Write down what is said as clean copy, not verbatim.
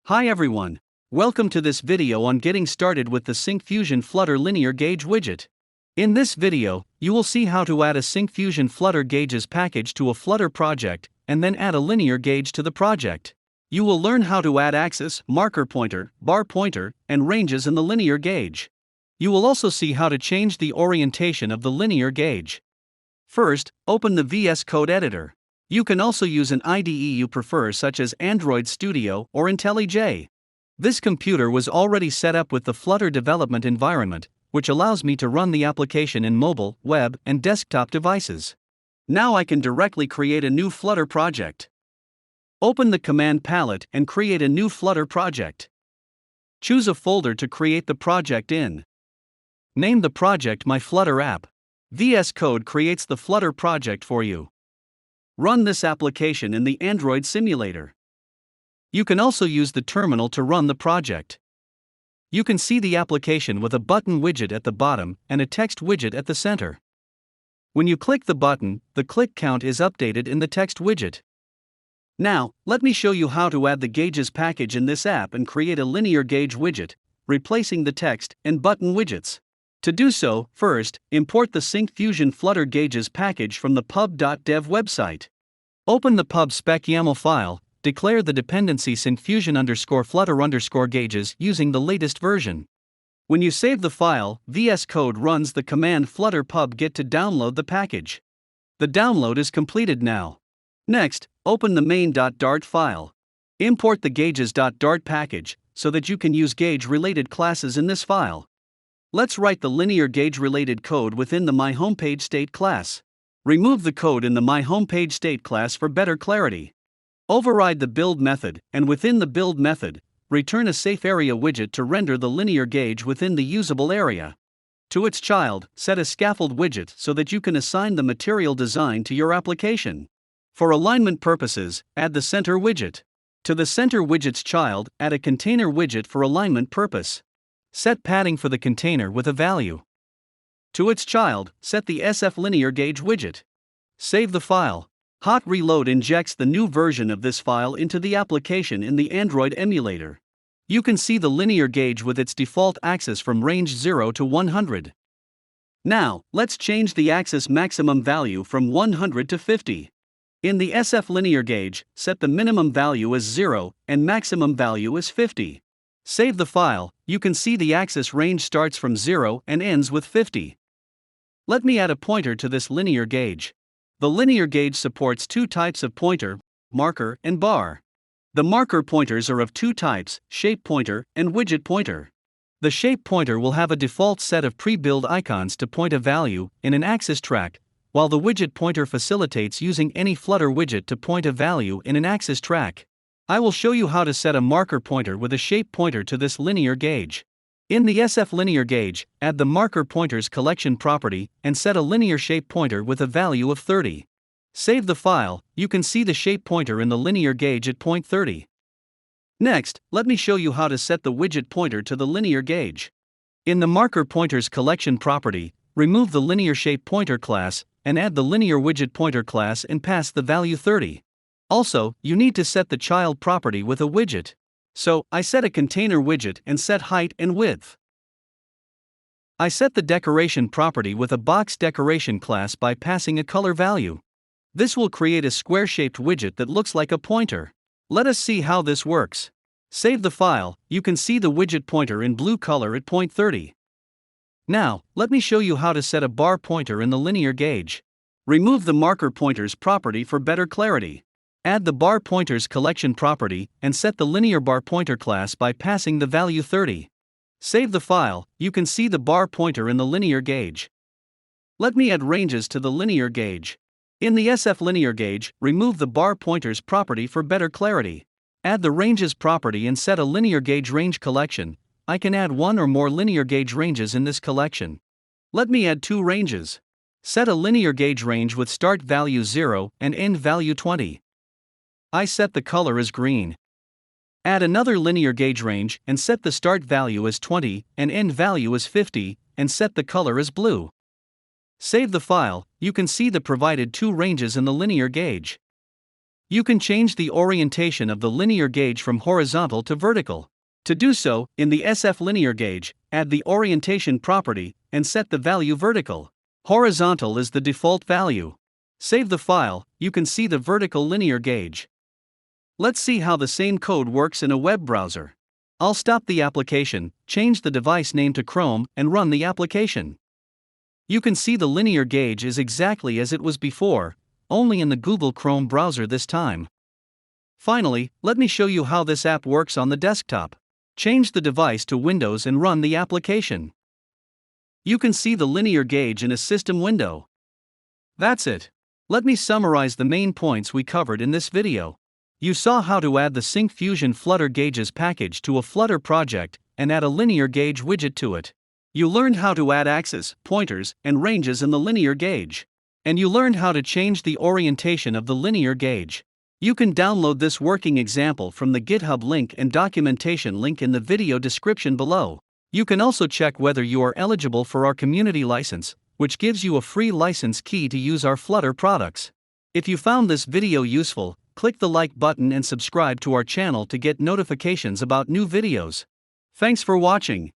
Hi everyone. Welcome to this video on getting started with the Syncfusion Flutter Linear Gauge widget. In this video, you will see how to add a Syncfusion Flutter Gauges package to a Flutter project, and then add a linear gauge to the project. You will learn how to add axis, marker pointer, bar pointer, and ranges in the linear gauge. You will also see how to change the orientation of the linear gauge. First, open the VS Code editor. You can also use an IDE you prefer, such as Android Studio or IntelliJ. This computer was already set up with the Flutter development environment, which allows me to run the application in mobile, web, and desktop devices. Now I can directly create a new Flutter project. Open the command palette and create a new Flutter project. Choose a folder to create the project in. Name the project My Flutter App. VS Code creates the Flutter project for you. Run this application in the Android simulator. You can also use the terminal to run the project. You can see the application with a button widget at the bottom and a text widget at the center. When you click the button, the click count is updated in the text widget. Now, let me show you how to add the Gauges package in this app and create a linear gauge widget, replacing the text and button widgets. To do so, first, import the Syncfusion Flutter Gauges package from the pub.dev website. Open the pub spec YAML file, declare the dependency Syncfusion_Flutter_Gauges using the latest version. When you save the file, VS Code runs the command flutter pub get to download the package. The download is completed now. Next, open the main.dart file. Import the gauges.dart package so that you can use gauge-related classes in this file. Let's write the linear gauge-related code within the myHomepage state class. Remove the code in the myHomepage state class for better clarity. Override the build method, and within the build method, return a safe area widget to render the linear gauge within the usable area. To its child, set a scaffold widget so that you can assign the material design to your application. For alignment purposes, add the center widget. To the center widget's child, add a container widget for alignment purpose. Set padding for the container with a value. To its child, set the SF linear gauge widget. Save the file. Hot reload injects the new version of this file into the application in the Android emulator. You can see the linear gauge with its default axis from range 0 to 100. Now, let's change the axis maximum value from 100 to 50. In the SF linear gauge, set the minimum value as 0 and maximum value as 50. Save the file. You can see the axis range starts from 0 and ends with 50. Let me add a pointer to this linear gauge. The linear gauge supports two types of pointer, marker and bar. The marker pointers are of two types, shape pointer and widget pointer. The shape pointer will have a default set of pre-built icons to point a value in an axis track, while the widget pointer facilitates using any Flutter widget to point a value in an axis track. I will show you how to set a marker pointer with a shape pointer to this linear gauge. In the SF linear gauge, add the marker pointers collection property and set a linear shape pointer with a value of 30. Save the file. You can see the shape pointer in the linear gauge at point 30. Next, let me show you how to set the widget pointer to the linear gauge. In the marker pointers collection property, remove the linear shape pointer class and add the linear widget pointer class and pass the value 30. Also, you need to set the child property with a widget. So, I set a container widget and set height and width. I set the decoration property with a box decoration class by passing a color value. This will create a square-shaped widget that looks like a pointer. Let us see how this works. Save the file. You can see the widget pointer in blue color at point 30. Now, let me show you how to set a bar pointer in the linear gauge. Remove the marker pointers property for better clarity. Add the bar pointers collection property and set the linear bar pointer class by passing the value 30. Save the file. You can see the bar pointer in the linear gauge. Let me add ranges to the linear gauge. In the SF linear gauge, remove the bar pointers property for better clarity. Add the ranges property and set a linear gauge range collection. I can add one or more linear gauge ranges in this collection. Let me add two ranges. Set a linear gauge range with start value 0 and end value 20. I set the color as green. Add another linear gauge range and set the start value as 20 and end value as 50 and set the color as blue. Save the file. You can see the provided two ranges in the linear gauge. You can change the orientation of the linear gauge from horizontal to vertical. To do so, in the SF linear gauge, add the orientation property and set the value vertical. Horizontal is the default value. Save the file, you can see the vertical linear gauge. Let's see how the same code works in a web browser. I'll stop the application, change the device name to Chrome, and run the application. You can see the linear gauge is exactly as it was before, only in the Google Chrome browser this time. Finally, let me show you how this app works on the desktop. Change the device to Windows and run the application. You can see the linear gauge in a system window. That's it. Let me summarize the main points we covered in this video. You saw how to add the Syncfusion Flutter Gauges package to a Flutter project and add a linear gauge widget to it. You learned how to add axes, pointers, and ranges in the linear gauge. And you learned how to change the orientation of the linear gauge. You can download this working example from the GitHub link and documentation link in the video description below. You can also check whether you are eligible for our community license, which gives you a free license key to use our Flutter products. If you found this video useful, click the like button and subscribe to our channel to get notifications about new videos. Thanks for watching.